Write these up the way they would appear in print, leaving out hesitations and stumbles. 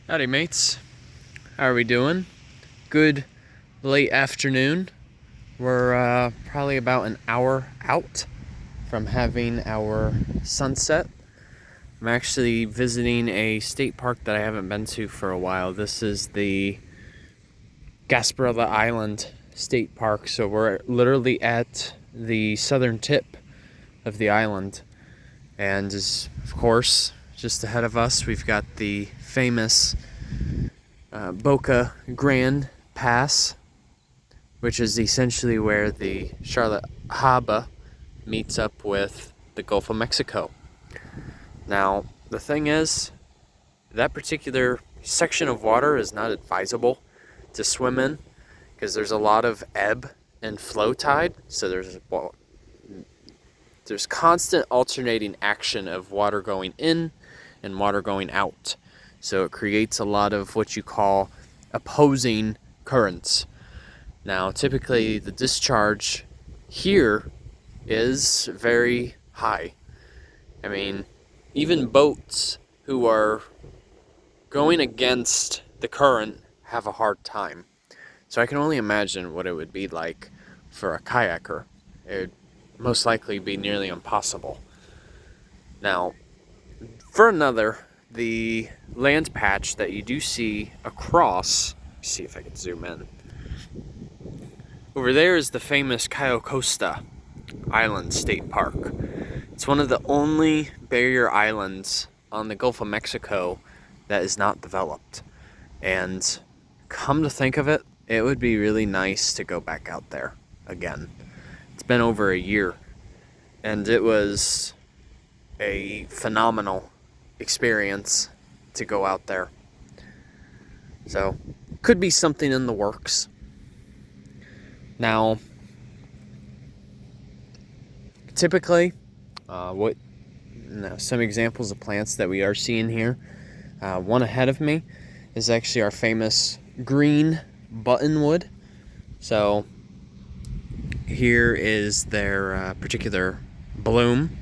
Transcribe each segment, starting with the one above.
Howdy mates, how are we doing? Good late afternoon. We're probably about an hour out from having our sunset. I'm actually visiting a state park that I haven't been to for a while. This is the Gasparilla Island State Park, so we're literally at the southern tip of the island. And of course, just ahead of us, we've got the famous Boca Grande Pass, which is essentially where the Charlotte Harbor meets up with the Gulf of Mexico. Now, the thing is, that particular section of water is not advisable to swim in because there's a lot of ebb and flow tide, so there's constant alternating action of water going in and water going out. So it creates a lot of what you call opposing currents. Now, typically the discharge here is very high. I mean, even boats who are going against the current have a hard time. So I can only imagine what it would be like for a kayaker. It would most likely be nearly impossible. Now, for another, the land patch that you do see across, let's see if I can zoom in. Over there is the famous Costa Island State Park. It's one of the only barrier islands on the Gulf of Mexico that is not developed. And come to think of it, it would be really nice to go back out there again. It's been over a year, and it was a phenomenal experience to go out there. So, could be something in the works. Now, typically, some examples of plants that we are seeing here. One ahead of me is actually our famous green buttonwood. So, here is their particular bloom.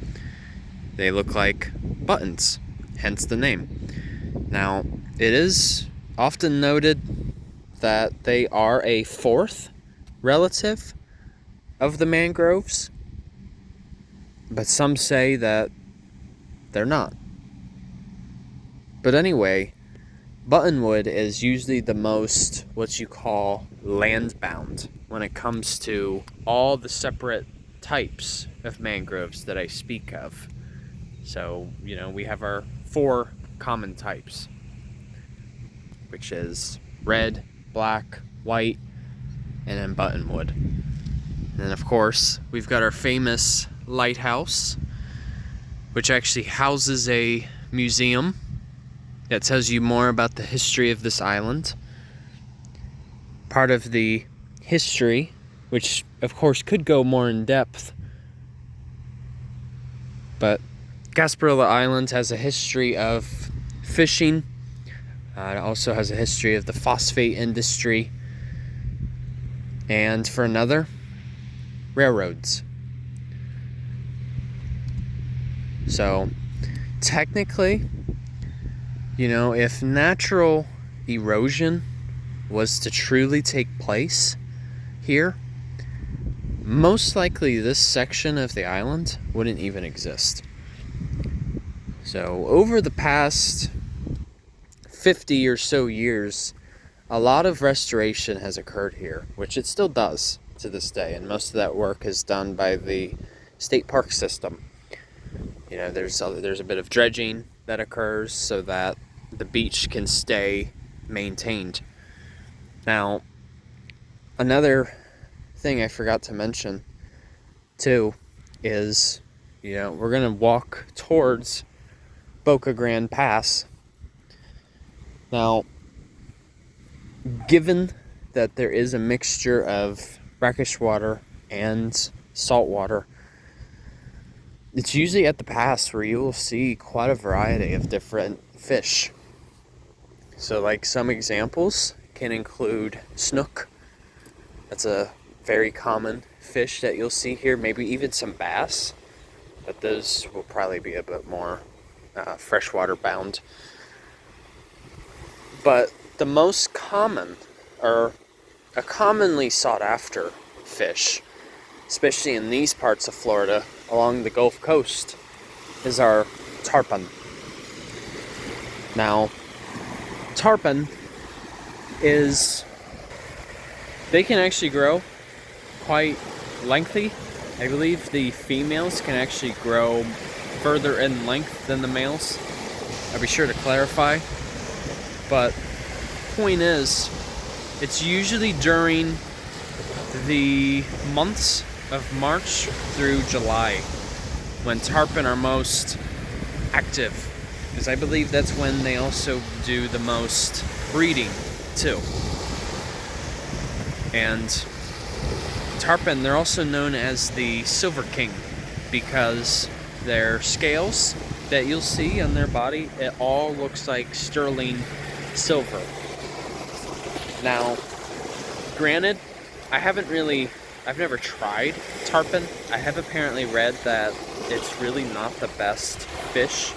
They look like buttons, hence the name. Now, it is often noted that they are a fourth relative of the mangroves, but some say that they're not. But anyway, buttonwood is usually the most what you call landbound when it comes to all the separate types of mangroves that I speak of. So, we have our 4 common types, which is red, black, white, and then buttonwood. And then, of course, we've got our famous lighthouse, which actually houses a museum that tells you more about the history of this island. Part of the history, which of course could go more in depth, but Gasparilla Island has a history of fishing. It also has a history of the phosphate industry, and for another, railroads. So technically, if natural erosion was to truly take place here, most likely this section of the island wouldn't even exist. So over the past 50 or so years, a lot of restoration has occurred here, which it still does to this day, and most of that work is done by the state park system. There's a bit of dredging that occurs so that the beach can stay maintained. Now, another thing I forgot to mention too is, we're gonna walk towards Boca Grande Pass. Now, given that there is a mixture of brackish water and salt water, it's usually at the pass where you will see quite a variety of different fish. So, like, some examples can include snook. That's a very common fish that you'll see here. Maybe even some bass, but those will probably be a bit more freshwater bound. But the most common, or a commonly sought after fish, especially in these parts of Florida along the Gulf Coast, is our tarpon. Now, tarpon they can actually grow quite lengthy. I believe the females can actually grow further in length than the males. I'll be sure to clarify. But point is, it's usually during the months of March through July when tarpon are most active, because I believe that's when they also do the most breeding too. And tarpon, they're also known as the silver king because their scales that you'll see on their body, it all looks like sterling silver. Now, granted, I've never tried tarpon. I have apparently read that it's really not the best fish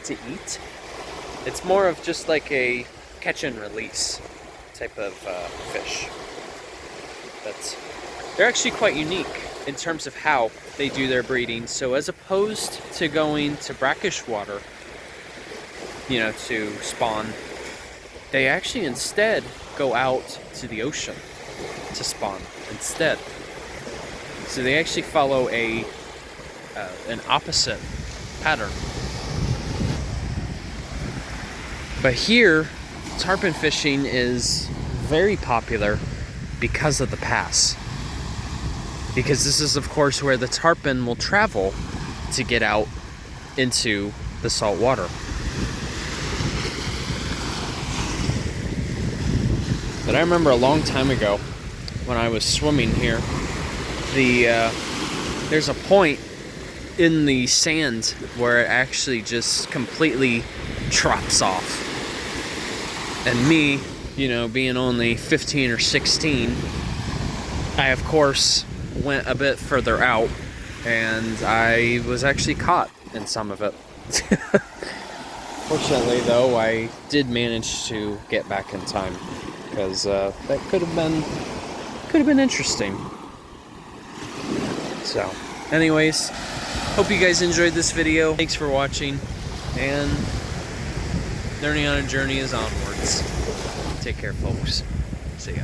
to eat. It's more of just like a catch and release type of fish. But they're actually quite unique in terms of how they do their breeding. So as opposed to going to brackish water, to spawn, they actually instead go out to the ocean to spawn instead. So they actually follow an opposite pattern. But here, tarpon fishing is very popular because of the pass. Because this is, of course, where the tarpon will travel to get out into the salt water. But I remember a long time ago when I was swimming here, there's a point in the sand where it actually just completely drops off. And me, being only 15 or 16, I of course went a bit further out, and I was actually caught in some of it. Fortunately, though, I did manage to get back in time, because that could have been interesting. So, anyways, hope you guys enjoyed this video. Thanks for watching, and Learning on a Journey is onwards. Take care, folks. See ya.